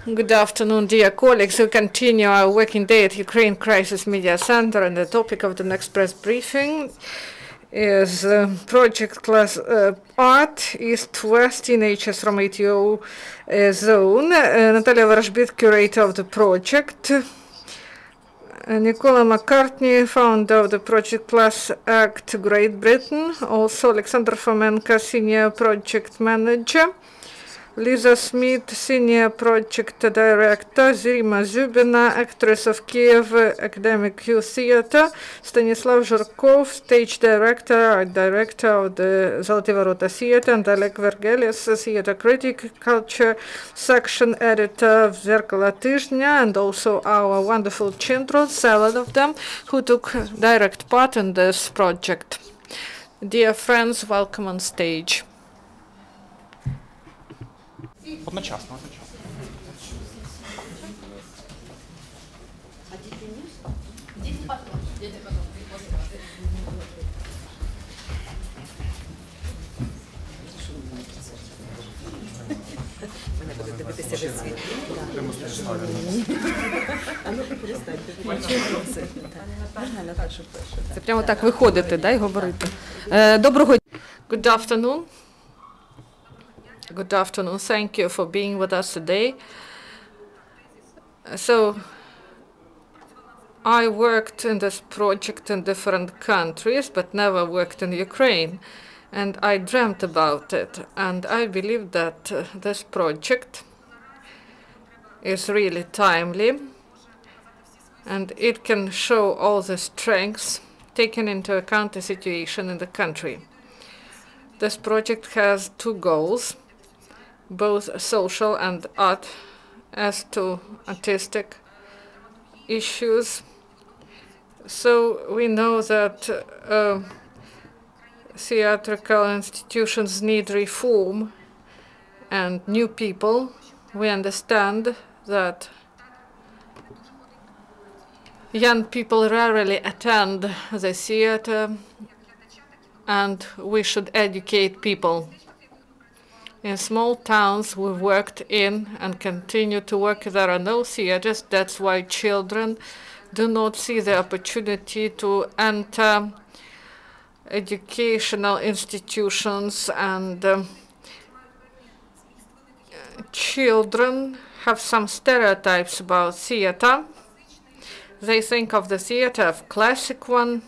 Good afternoon, dear colleagues. We continue our working day at Ukraine Crisis Media Center, and the topic of the next press briefing is project class art East-West teenagers from ATO zone. Natalia Vorozhbit, curator of the project. Nicola McCartney, founder of the Project Class Act Great Britain. Also Alexander Fomenko, senior project manager. Lisa Smith, Senior Project Director, Zima Zubina, actress of Kiev Academic Youth Theatre, Stanislav Zhurkov, Stage Director, Art Director of the Zoloty Vorota Theatre, and Oleg Vergelis, Theatre Critic, Culture Section Editor of Zerkala Tizhnya, and also our wonderful children, 7 of them, who took direct part in this project. Dear friends, welcome on stage. Одночасно. Це прямо так виходити, да, і говорити. Доброго дня. Good afternoon. Good afternoon. Thank you for being with us today. So, I worked in this project in different countries, but never worked in Ukraine. And I dreamt about it. And I believe that this project is really timely. And it can show all the strengths taken into account the situation in the country. This project has 2 goals, both social and art, as to artistic issues. So we know that theatrical institutions need reform and new people. We understand that young people rarely attend the theater, and we should educate people. In small towns we worked in and continue to work, there are no theaters. That's why children do not see the opportunity to enter educational institutions, and children have some stereotypes about theater. They think of the theater of classic one,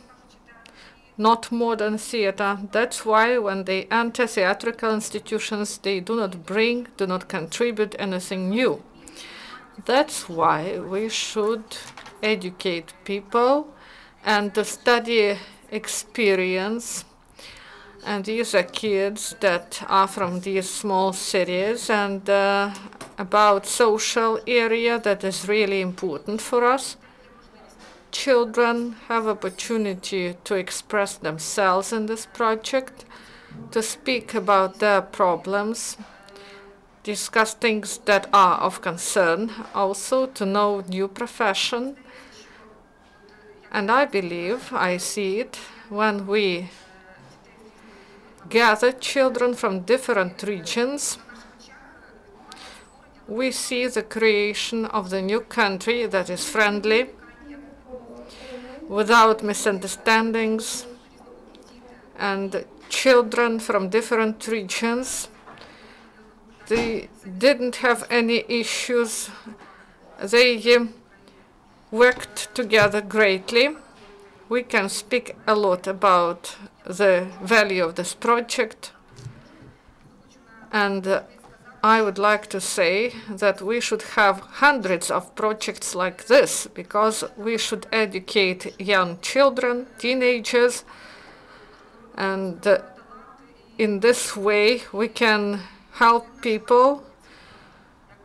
not modern theater. That's why when they enter theatrical institutions, they do not contribute anything new. That's why we should educate people and study experience. And these are kids that are from these small cities, and about social area that is really important for us. Children have opportunity to express themselves in this project, to speak about their problems, discuss things that are of concern, also to know new profession. And I believe, I see it, when we gather children from different regions, we see the creation of the new country that is friendly, without misunderstandings, and children from different regions, they didn't have any issues. They worked together greatly. We can speak a lot about the value of this project, and I would like to say that we should have hundreds of projects like this, because we should educate young children, teenagers, and in this way we can help people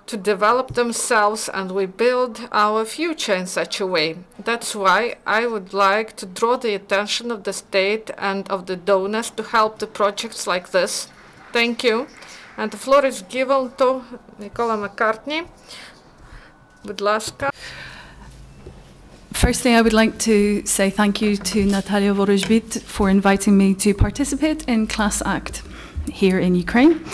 to develop themselves, and we build our future in such a way. That's why I would like to draw the attention of the state and of the donors to help the projects like this. Thank you. And the floor is given to Nicola McCartney. Будь ласка. Firstly, I would like to say thank you to Natalia Vorozhbit for inviting me to participate in Class Act here in Ukraine.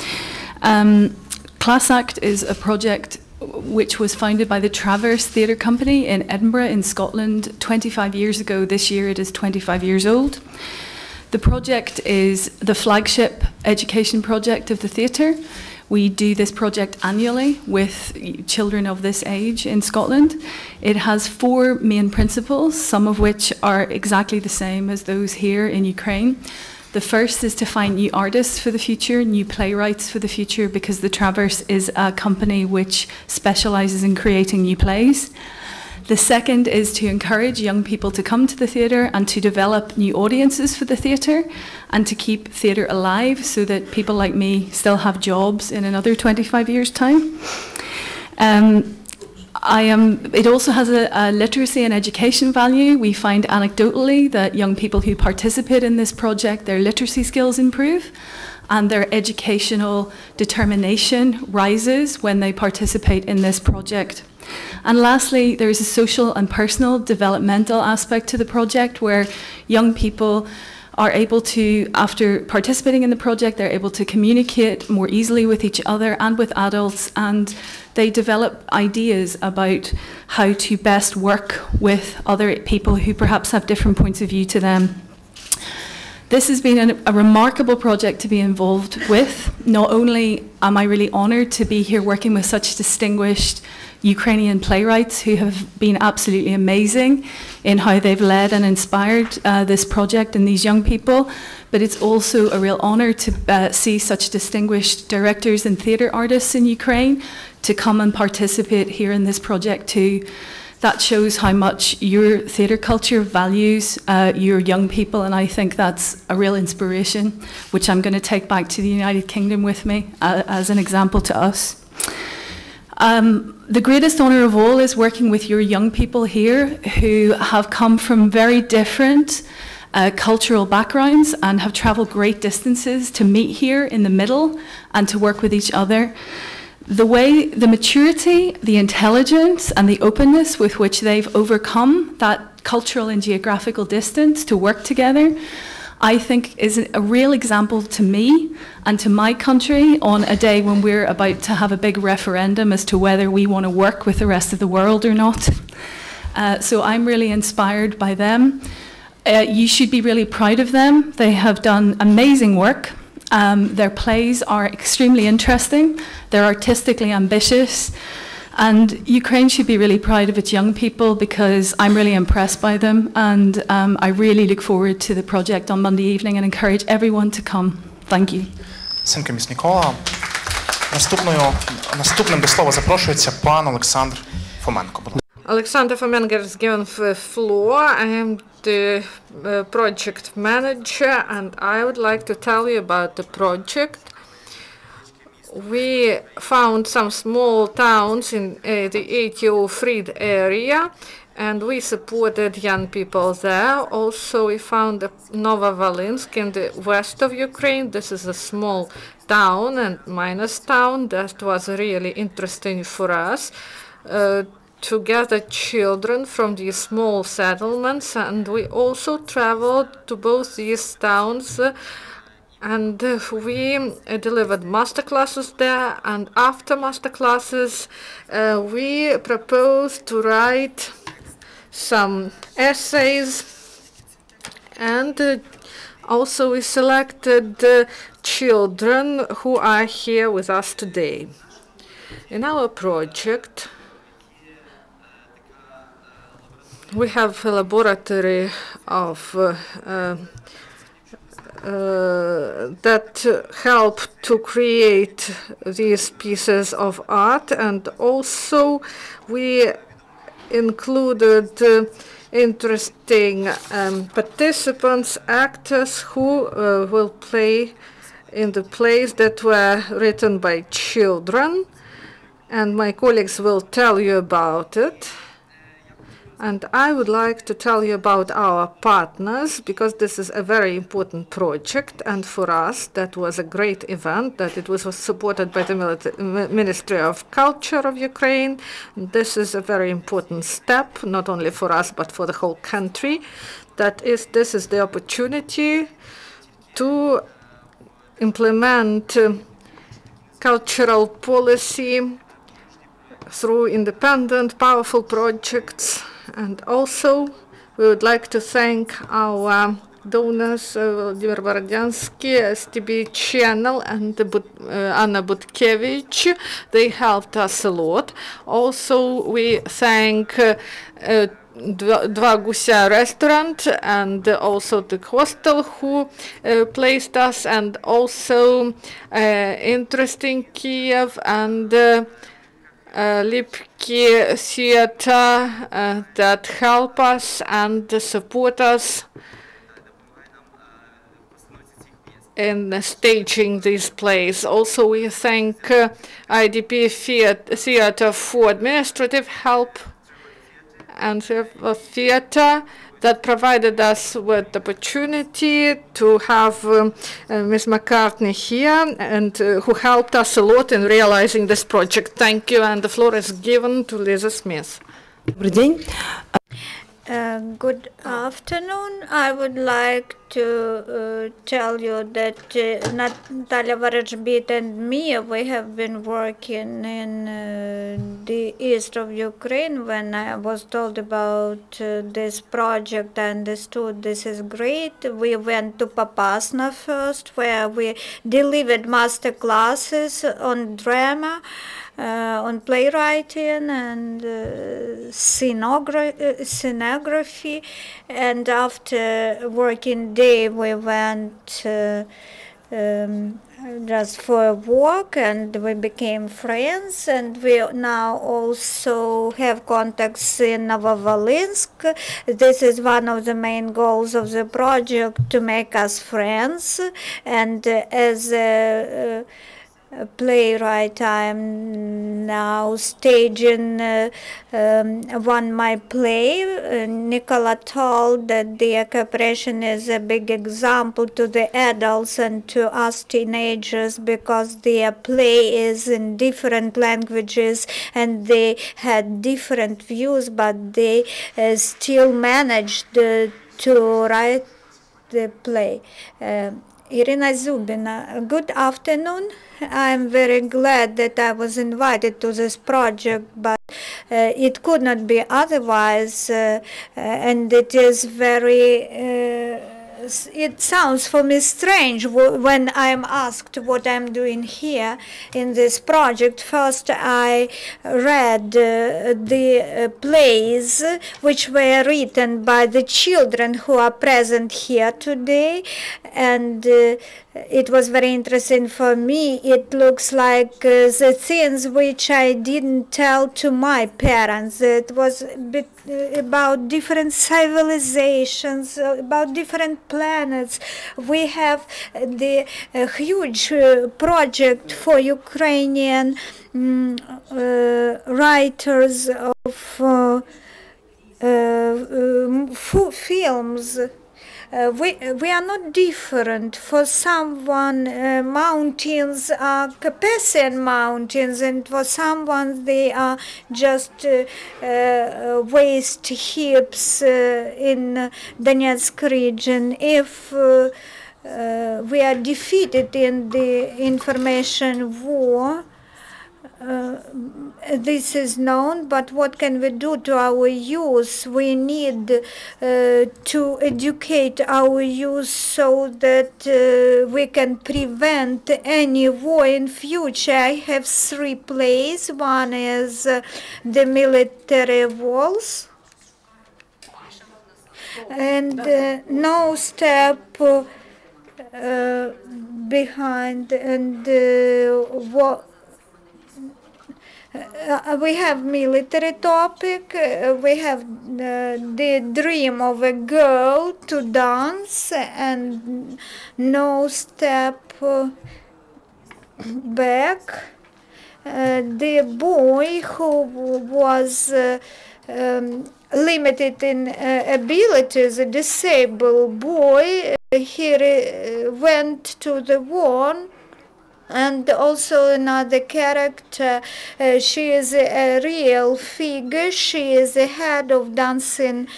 Class Act is a project which was founded by the Traverse Theatre Company in Edinburgh in Scotland 25 years ago. This year it is 25 years old. The project is the flagship education project of the theatre. We do this project annually with children of this age in Scotland. It has 4 main principles, some of which are exactly the same as those here in Ukraine. The first is to find new artists for the future, new playwrights for the future, because the Traverse is a company which specialises in creating new plays. The second is to encourage young people to come to the theatre and to develop new audiences for the theatre and to keep theatre alive so that people like me still have jobs in another 25 years' time. It also has a literacy and education value. We find anecdotally that young people who participate in this project, their literacy skills improve and their educational determination rises when they participate in this project. And lastly, there is a social and personal developmental aspect to the project where young people are able to, after participating in the project, they're able to communicate more easily with each other and with adults, and they develop ideas about how to best work with other people who perhaps have different points of view to them. This has been a remarkable project to be involved with. Not only am I really honoured to be here working with such distinguished Ukrainian playwrights who have been absolutely amazing in how they've led and inspired this project and these young people, but it's also a real honour to see such distinguished directors and theatre artists in Ukraine to come and participate here in this project too. That shows how much your theatre culture values your young people, and I think that's a real inspiration, which I'm going to take back to the United Kingdom with me as an example to us. The greatest honour of all is working with your young people here who have come from very different cultural backgrounds and have travelled great distances to meet here in the middle and to work with each other. The maturity, the intelligence and the openness with which they've overcome that cultural and geographical distance to work together, I think is a real example to me and to my country on a day when we're about to have a big referendum as to whether we want to work with the rest of the world or not. So I'm really inspired by them. You should be really proud of them. They have done amazing work. Their plays are extremely interesting. They're artistically ambitious. And Ukraine should be really proud of its young people because I'm really impressed by them. And I really look forward to the project on Monday evening and encourage everyone to come. Thank you. Синка міс Нікола. Наступним до слова запрошується пан Олександр Фоменко. Alexander Fomenko is given the floor. I am the project manager, and I would like to tell you about the project. We found some small towns in the ATO Freed area, and we supported young people there. Also, we found Novovolinsk in the west of Ukraine. This is a small town and minus town. That was really interesting for us to gather children from these small settlements, and we also traveled to both these towns and we delivered master classes there, and after master classes we proposed to write some essays, and also we selected children who are here with us today. In our project we have a laboratory of that help to create these pieces of art, and also we included interesting participants, actors who will play in the plays that were written by children, and my colleagues will tell you about it. And I would like to tell you about our partners, because this is a very important project, and for us that was a great event, that it was supported by the Ministry of Culture of Ukraine. This is a very important step, not only for us but for the whole country. This is the opportunity to implement cultural policy through independent, powerful projects. And also, we would like to thank our donors, Vladimir Borodiansky, STB channel, and Anna Butkevich. They helped us a lot. Also, we thank Dva Gusia restaurant and also the hostel who placed us, and also Interesting Kiev and Lipki Theater that help us and support us in staging this plays. Also, we thank IDP Theater for administrative help and a theater that provided us with the opportunity to have Ms. McCartney here, and who helped us a lot in realizing this project. Thank you, and the floor is given to Lisa Smith. Добрый день. Good afternoon. I would like to tell you that Natalia Varejbit and me, we have been working in the east of Ukraine. When I was told about this project, I understood this is great. We went to Popasna first, where we delivered master classes on drama, on playwriting and scenography, and after working day we went just for a walk, and we became friends, and we now also have contacts in Novovolinsk. This is one of the main goals of the project, to make us friends, and as a playwright, I'm now staging my play. Nicola told that the cooperation is a big example to the adults and to us teenagers, because their play is in different languages and they had different views, but they still managed to write the play. Irina Zubina, good afternoon. I'm very glad that I was invited to this project, but it could not be otherwise, and it is very it sounds for me strange when I'm asked what I'm doing here in this project. First, I read the plays which were written by the children who are present here today, and it was very interesting for me. It looks like the things which I didn't tell to my parents. It was a bit about different civilizations, about different planets. We have the huge project for Ukrainian writers of films. We are not different. For someone, mountains are Carpathian mountains, and for someone they are just waste heaps in Donetsk region. If we are defeated in the information war, this is known, but what can we do to our youth? We need to educate our youth so that we can prevent any war in future. I have 3 plays. One is The Military Walls, and No Step Behind, and what we have military topic, we have the dream of a girl to dance, and No Step Back. The boy who was limited in abilities, a disabled boy, he went to the war And also another character, she is a real figure. She is the head of dancing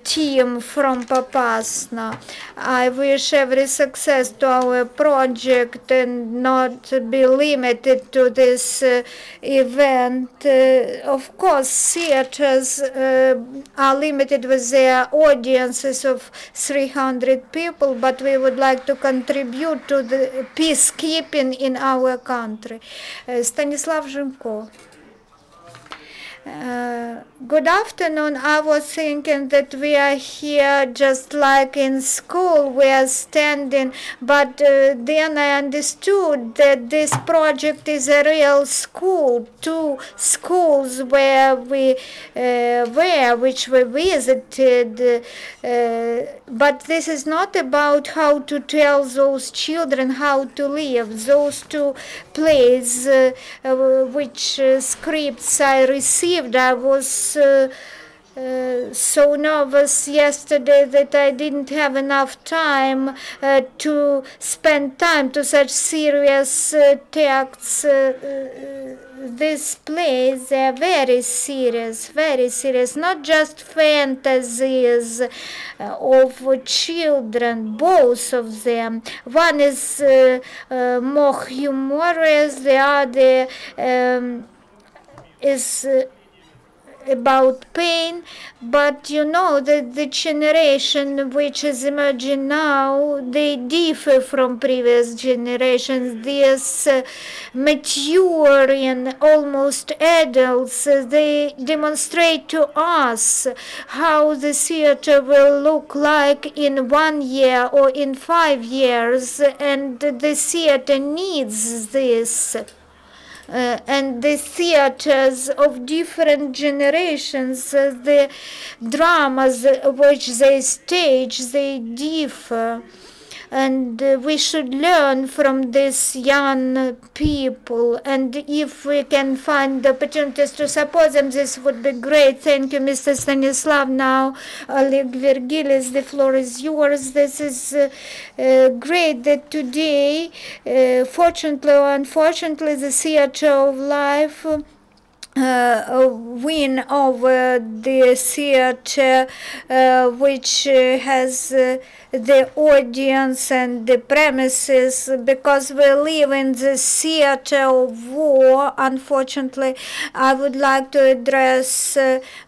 team from Popasna. I wish every success to our project and not be limited to this event. Of course, theaters are limited with their audiences of 300 people, but we would like to contribute to the peacekeeping in our country. Stanislav Zhimko. Good afternoon. I was thinking that we are here just like in school, we are standing, but then I understood that this project is a real school, 2 schools where we which we visited, but this is not about how to tell those children how to live. Those 2 plays which scripts I received, I was so nervous yesterday that I didn't have enough time to spend time to such serious texts. These plays are very serious, not just fantasies of children, both of them. One is more humorous, the other is about pain, but you know that the generation which is emerging now, they differ from previous generations. These mature and almost adults, they demonstrate to us how the theater will look like in 1 year or in 5 years, and the theater needs this. And the theaters of different generations, the dramas which they stage, they differ. And we should learn from these young people, and if we can find opportunities to support them, this would be great. Thank you, Mr. Stanislav. Now, Oleg Virgilis, the floor is yours. This is great that today, fortunately or unfortunately, the theater of life win over the theater which has the audience and the premises, because we live in the theater of war. Unfortunately, I would like to address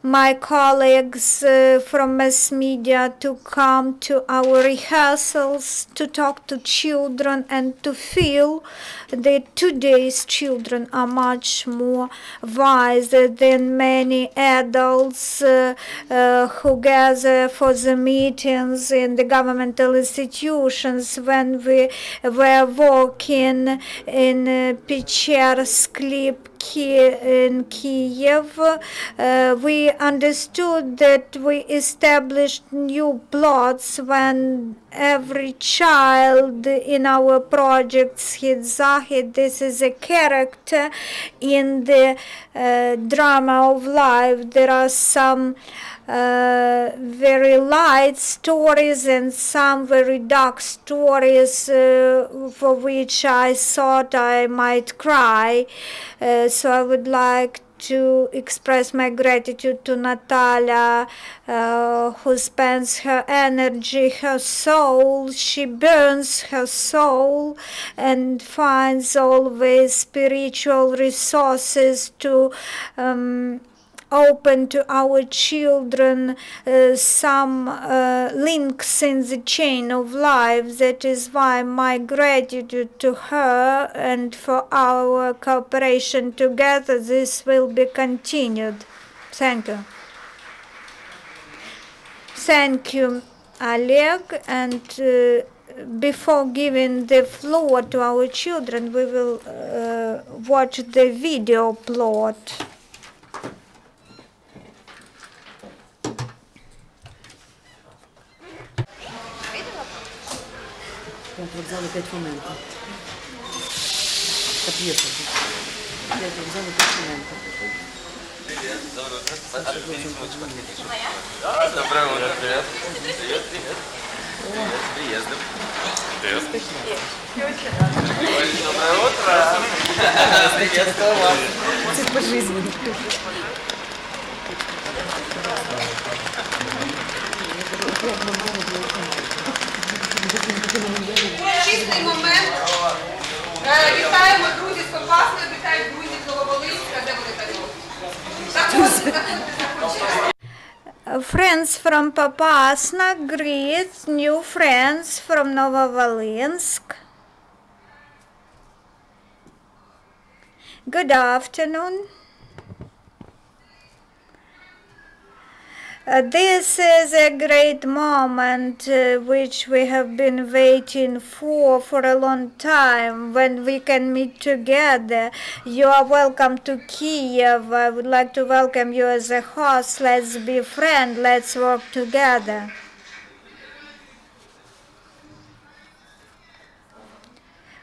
my colleagues from mass media to come to our rehearsals, to talk to children and to feel that today's children are much more wiser than many adults who gather for the meetings in the governmental institutions. When we were working in Pechersk in Kiev, we understood that we established new plots when every child in our projects hit Zahid. This is a character in the drama of life. There are some very light stories and some very dark stories for which I thought I might cry. So I would like to express my gratitude to Natalia, who spends her energy, her soul. She burns her soul and finds always spiritual resources to open to our children some links in the chain of life. That is why my gratitude to her, and for our cooperation together, this will be continued. Thank you. Thank you, Oleg. And before giving the floor to our children, we will watch the video plot. Вокзал опять момента. Это пьеса. Опять вокзал опять момента. Доброе утро, привет. Привет. Чистий момент. Вітаємо друзі з Попасної, вітаємо друзі з Нововолинська. Де вони так? Friends from Popasna greet new friends from Novovolinsk. Good afternoon. This is a great moment which we have been waiting for a long time, when we can meet together. You are welcome to Kiev. I would like to welcome you as a host. Let's be friends. Let's work together.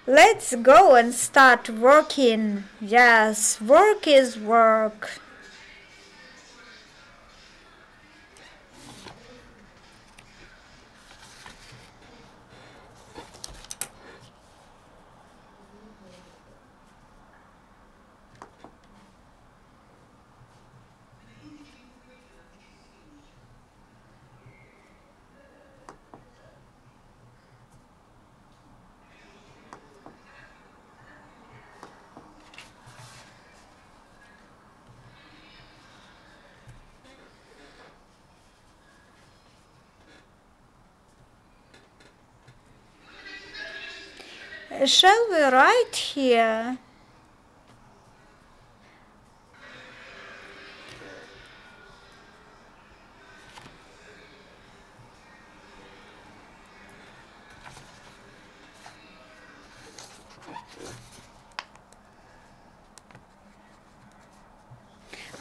Let's go and start working. Yes, work is work. Shall we write here?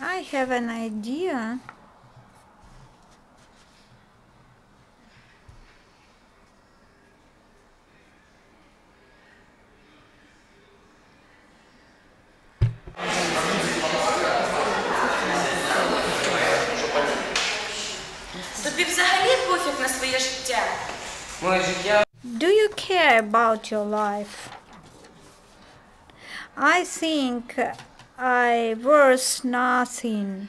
I have an idea. Тобі взагалі пофіг на своє життя? Моє життя. Do you care about your life? I think I worth nothing.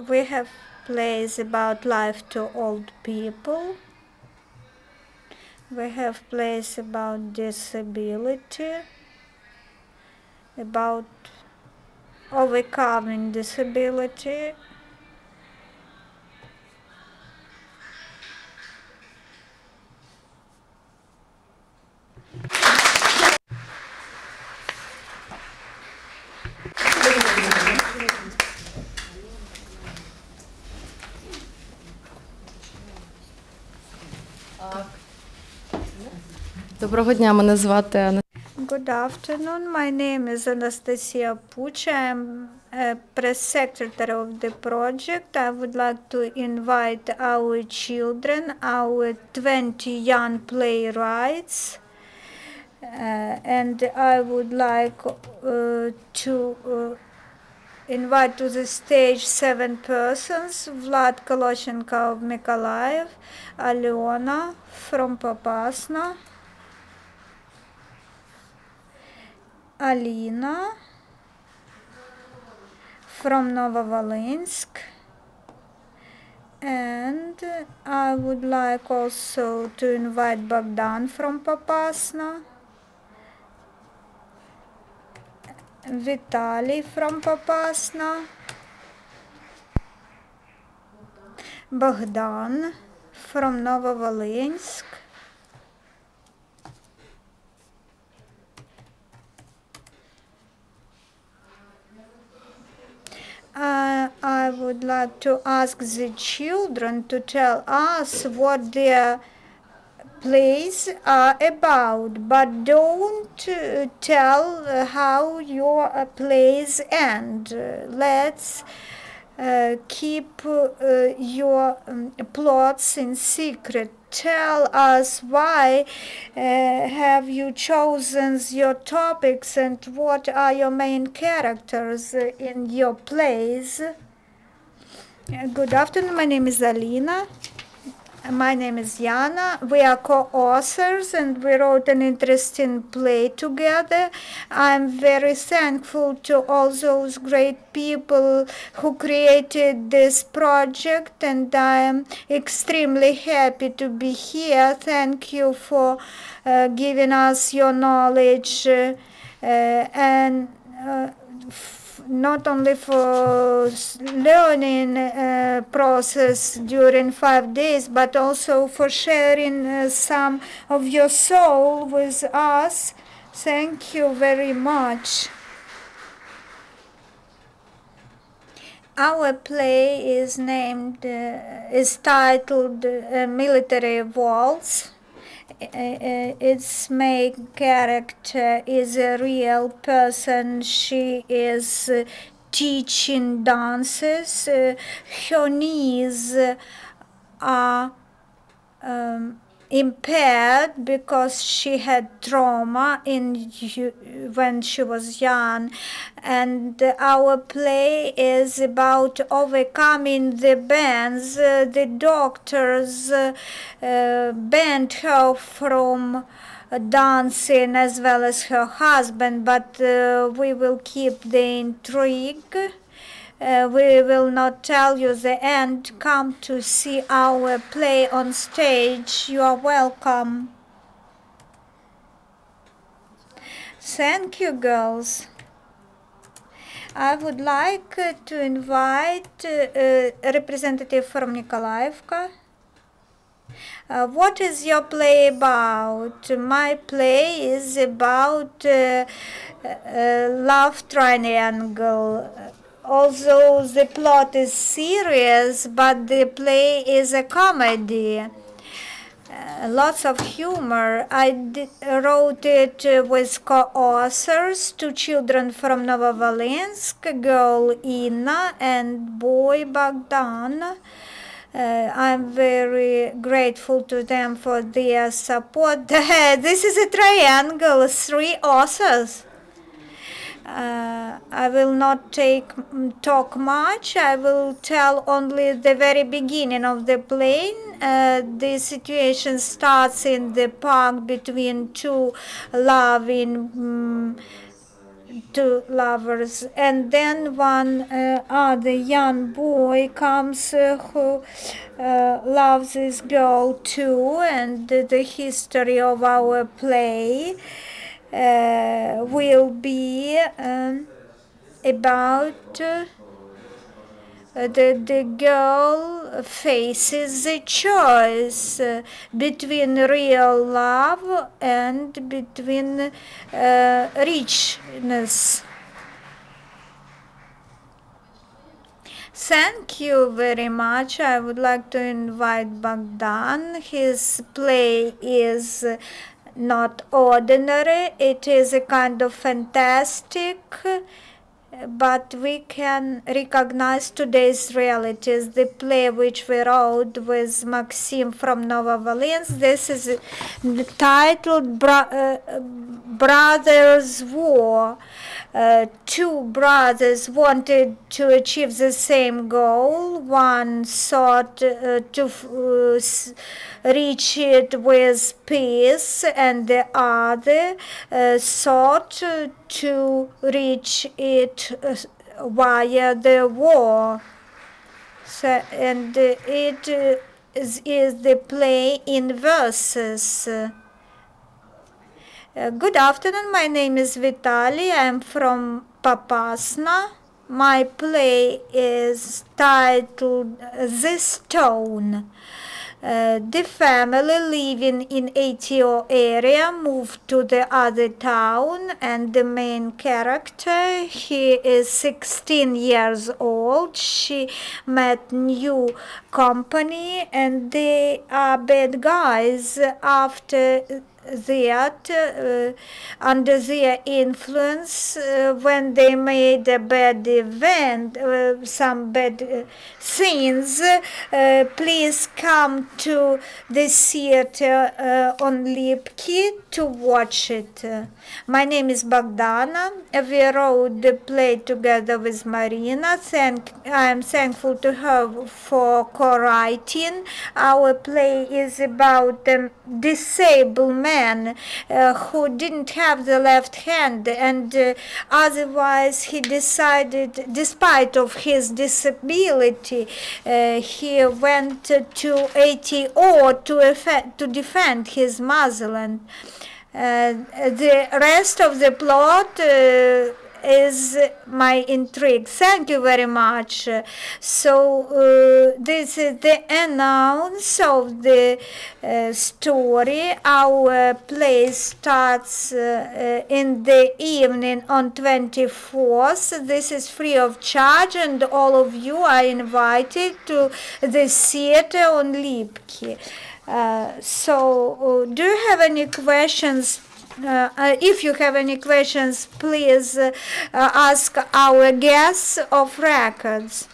We have plays about life to old people. We have plays about disability, about overcoming disability. Доброго дня, мене звати Анна. Good afternoon. My name is Anastasia Puch. I am a press secretary of the project. I would like to invite our children, our 20 young playwrights. And I would like to invite to the stage 7 persons: Vlad Koloshenko of Mykolaiv, Alyona from Popasna, Alina from Novovolinsk, and I would like also to invite Bogdan from Popasna, Vitaly from Popasna, Bogdan from Novovolinsk, I would like to ask the children to tell us what their plays are about, but don't tell how your plays end. Let's keep your plots in secret. Tell us why have you chosen your topics and what are your main characters in your plays. Good afternoon, my name is Alina. My name is Yana. We are co-authors and we wrote an interesting play together. I'm very thankful to all those great people who created this project and I am extremely happy to be here. Thank you for giving us your knowledge and not only for learning process during 5 days, but also for sharing some of your soul with us. Thank you very much. Our play is titled Military Waltz. Its main character is a real person. She is teaching dances. Her knees are impaired because she had trauma when she was young, and our play is about overcoming the bans. The doctors banned her from dancing as well as her husband, but we will keep the intrigue. We will not tell you the end. Come to see our play on stage. You are welcome. Thank you, girls. I would like to invite a representative from Nikolaevka. What is your play about? My play is about love triangle. Although the plot is serious, but the play is a comedy. Lots of humor. I wrote it with co-authors, 2 children from Novovolinsk, girl Inna and boy Bogdan. I'm very grateful to them for their support. This is a triangle, 3 authors. I will not talk much. I will tell only the very beginning of the play. The situation starts in the park between two lovers, and then one other young boy comes who loves this girl too, and the history of our play will be about the girl faces the choice between real love and between richness. Thank you very much. I would like to invite Bogdan. His play is not ordinary. It is a kind of fantastic, but we can recognize today's realities. The play which we wrote with Maxim from Novovolinsk, this is titled Brothers' War. 2 brothers wanted to achieve the same goal. One sought to reach it with peace, and the other sought to reach it via the war. So, and it is the play in verses. Good afternoon, my name is Vitaly. I am from Popasna. My play is titled The Stone. The family living in ATO area moved to the other town, and the main character, he is 16 years old. She met new company and they are bad guys. After that under their influence when they made a bad event, some bad scenes, please come to the theater on Lipki to watch it. My name is Bogdana. We wrote the play together with Marina. I am thankful to her for co-writing. Our play is about a disabled man who didn't have the left hand, and otherwise he decided, despite of his disability, he went to ATO to defend his motherland. The rest of the plot is my intrigue. Thank you very much. So this is the announce of the story. Our play starts in the evening on 24th. This is free of charge, and all of you are invited to the theater on Lipki. So do you have any questions? If you have any questions, please ask our guests of records.